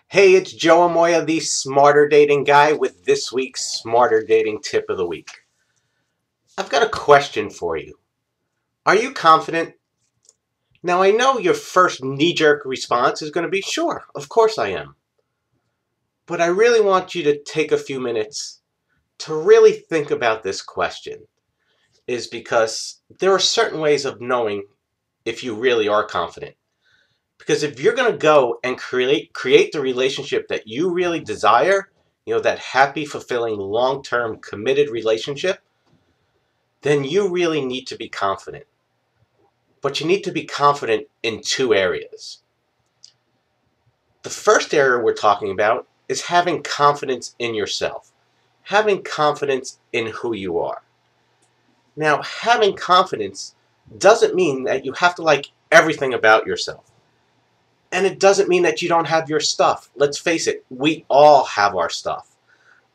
Hey, it's Joe Amoya, the Smarter Dating Guy, with this week's Smarter Dating Tip of the Week. I've got a question for you. Are you confident? Now, I know your first knee-jerk response is going to be, sure, of course I am. But I really want you to take a few minutes to really think about this question, is because there are certain ways of knowing if you really are confident. Because if you're going to go and create the relationship that you really desire, that happy, fulfilling, long-term, committed relationship, then you really need to be confident. But you need to be confident in two areas. The first area we're talking about is having confidence in yourself, having confidence in who you are. Now, having confidence doesn't mean that you have to like everything about yourself. And it doesn't mean that you don't have your stuff. Let's face it, we all have our stuff.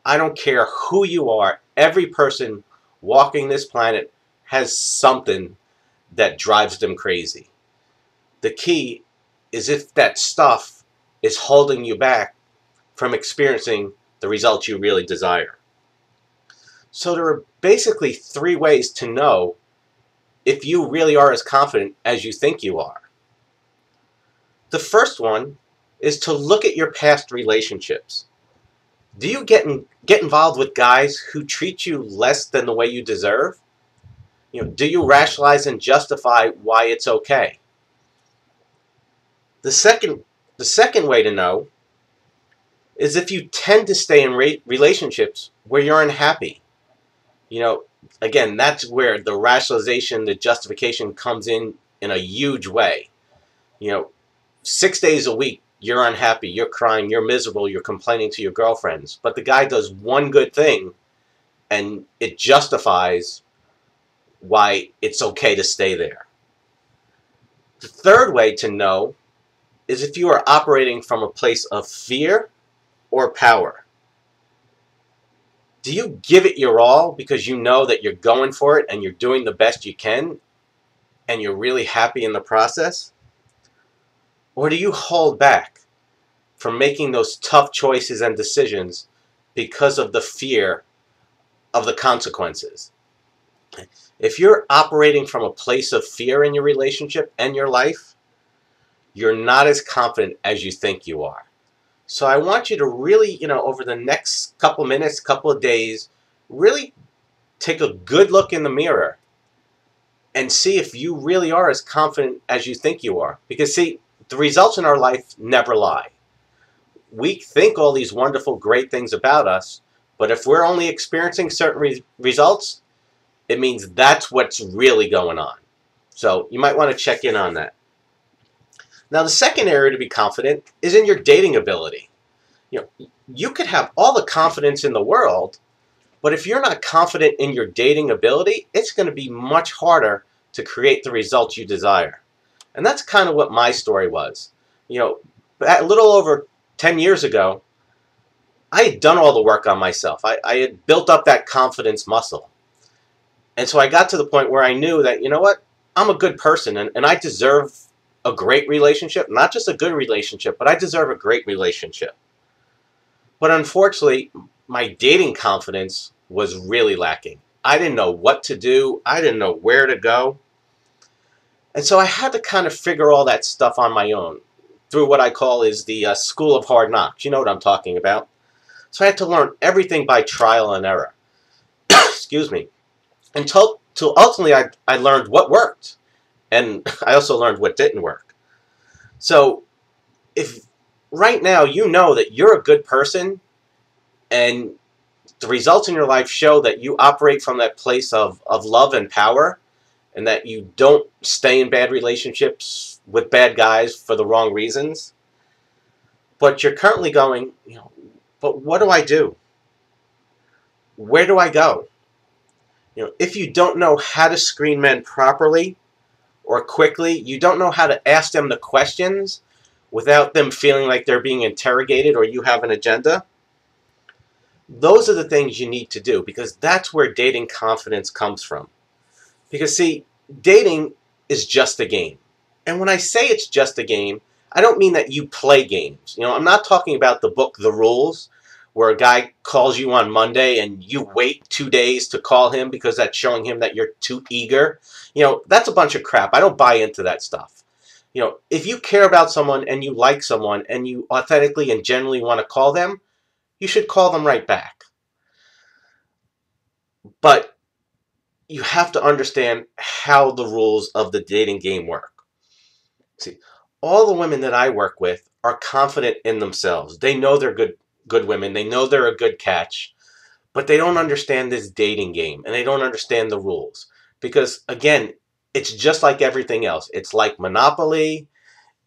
I don't care who you are, every person walking this planet has something that drives them crazy. The key is if that stuff is holding you back from experiencing the results you really desire. So there are basically three ways to know if you really are as confident as you think you are. The first one is to look at your past relationships. Do you get involved with guys who treat you less than the way you deserve? Do you rationalize and justify why it's okay? The second way to know is if you tend to stay in relationships where you're unhappy. Again, that's where the rationalization, the justification comes in a huge way. 6 days a week, you're unhappy, you're crying, you're miserable, you're complaining to your girlfriends. But the guy does one good thing, and it justifies why it's okay to stay there. The third way to know is if you are operating from a place of fear or power. Do you give it your all because you know that you're going for it and you're doing the best you can and you're really happy in the process? Or do you hold back from making those tough choices and decisions because of the fear of the consequences? If you're operating from a place of fear in your relationship and your life, you're not as confident as you think you are. So I want you to really, over the next couple minutes, couple of days, really take a good look in the mirror and see if you really are as confident as you think you are. Because see, the results in our life never lie. We think all these wonderful, great things about us, but if we're only experiencing certain results, it means that's what's really going on. So you might want to check in on that. Now, the second area to be confident is in your dating ability. You could have all the confidence in the world, but if you're not confident in your dating ability, it's going to be much harder to create the results you desire. And that's kind of what my story was. A little over 10 years ago, I had done all the work on myself. I had built up that confidence muscle. And so I got to the point where I knew that, I'm a good person and I deserve a great relationship. Not just a good relationship, but I deserve a great relationship. But unfortunately, my dating confidence was really lacking. I didn't know what to do. I didn't know where to go. And so I had to kind of figure all that stuff on my own through what I call is the school of hard knocks. You know what I'm talking about. So I had to learn everything by trial and error. Excuse me. Until ultimately I learned what worked. And I also learned what didn't work. So if right now you know that you're a good person and the results in your life show that you operate from that place of love and power and that you don't stay in bad relationships with bad guys for the wrong reasons, but you're currently going, but what do I do? Where do I go? If you don't know how to screen men properly or quickly, you don't know how to ask them the questions without them feeling like they're being interrogated or you have an agenda, those are the things you need to do, because that's where dating confidence comes from. Because see, dating is just a game. And when I say it's just a game, I don't mean that you play games. You know, I'm not talking about the book The Rules, where a guy calls you on Monday and you wait 2 days to call him because that's showing him that you're too eager. You know, that's a bunch of crap. I don't buy into that stuff. You know, if you care about someone and you like someone and you authentically and genuinely want to call them, you should call them right back. But you have to understand how the rules of the dating game work. See, all the women that I work with are confident in themselves. They know they're good women. They know they're a good catch, but they don't understand this dating game and they don't understand the rules. Because again, it's just like everything else. It's like Monopoly.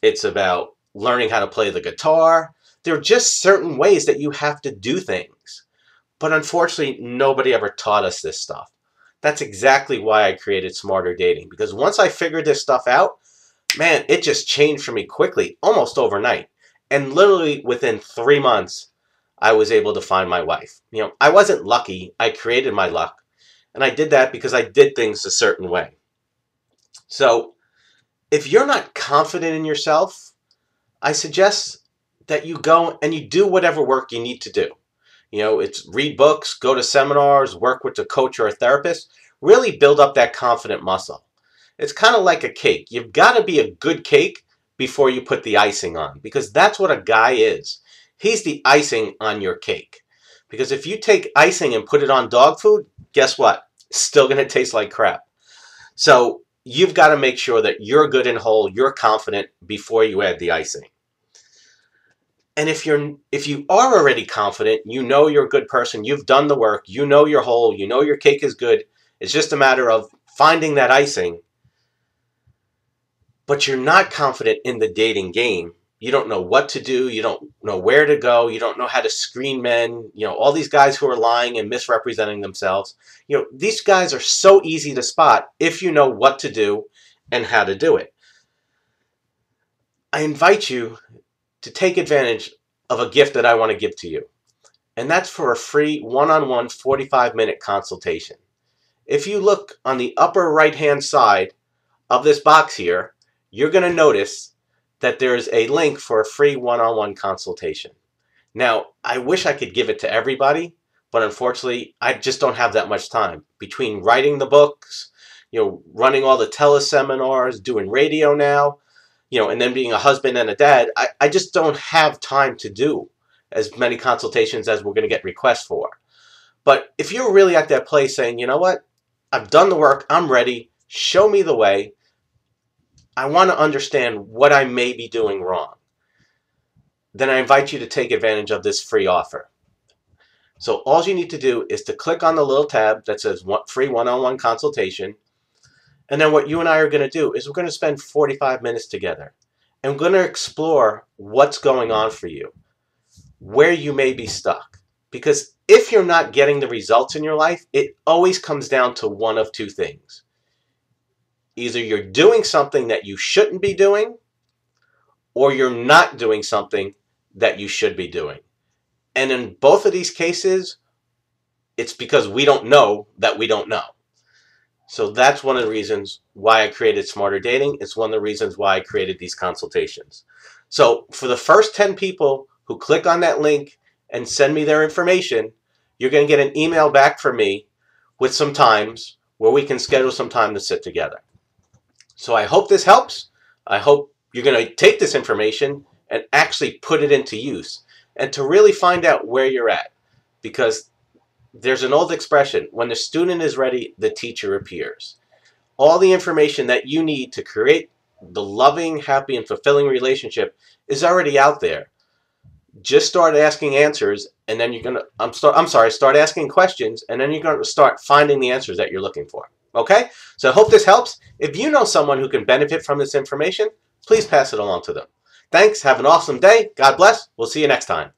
It's about learning how to play the guitar. There are just certain ways that you have to do things. But unfortunately, nobody ever taught us this stuff. That's exactly why I created Smarter Dating. Because once I figured this stuff out, man, it just changed for me quickly, almost overnight. And literally within 3 months, I was able to find my wife. You know, I wasn't lucky. I created my luck. And I did that because I did things a certain way. So if you're not confident in yourself, I suggest that you go and you do whatever work you need to do. You know, it's read books, go to seminars, work with a coach or a therapist. Really build up that confident muscle. It's kind of like a cake. You've got to be a good cake before you put the icing on, because that's what a guy is. He's the icing on your cake. Because if you take icing and put it on dog food, guess what? It's still going to taste like crap. So you've got to make sure that you're good and whole, you're confident before you add the icing. And if you are already confident, you know you're a good person, you've done the work, you know you're whole, you know your cake is good. It's just a matter of finding that icing. But you're not confident in the dating game. You don't know what to do. You don't know where to go. You don't know how to screen men. You know, all these guys who are lying and misrepresenting themselves. You know, these guys are so easy to spot if you know what to do and how to do it. I invite you to take advantage of a gift that I want to give to you. And that's for a free one-on-one 45-minute consultation. If you look on the upper right-hand side of this box here, you're going to notice that there's a link for a free one-on-one consultation. Now, I wish I could give it to everybody, but unfortunately, I just don't have that much time. Between writing the books, you know, running all the teleseminars, doing radio now, you know, and then being a husband and a dad, I just don't have time to do as many consultations as we're going to get requests for. But if you're really at that place saying, you know what, I've done the work, I'm ready, show me the way, I want to understand what I may be doing wrong, then I invite you to take advantage of this free offer. So all you need to do is to click on the little tab that says free one-on-one consultation. And then what you and I are going to do is we're going to spend 45 minutes together. And we're going to explore what's going on for you, where you may be stuck. Because if you're not getting the results in your life, it always comes down to one of two things. Either you're doing something that you shouldn't be doing, or you're not doing something that you should be doing. And in both of these cases, it's because we don't know that we don't know. So that's one of the reasons why I created Smarter Dating. It's one of the reasons why I created these consultations. So for the first 10 people who click on that link and send me their information, you're going to get an email back from me with some times where we can schedule some time to sit together. So I hope this helps. I hope you're going to take this information and actually put it into use and to really find out where you're at. Because there's an old expression, when the student is ready, the teacher appears. All the information that you need to create the loving, happy, and fulfilling relationship is already out there. Just start asking answers, and then you're going to, start asking questions, and then you're going to start finding the answers that you're looking for. Okay? So I hope this helps. If you know someone who can benefit from this information, please pass it along to them. Thanks. Have an awesome day. God bless. We'll see you next time.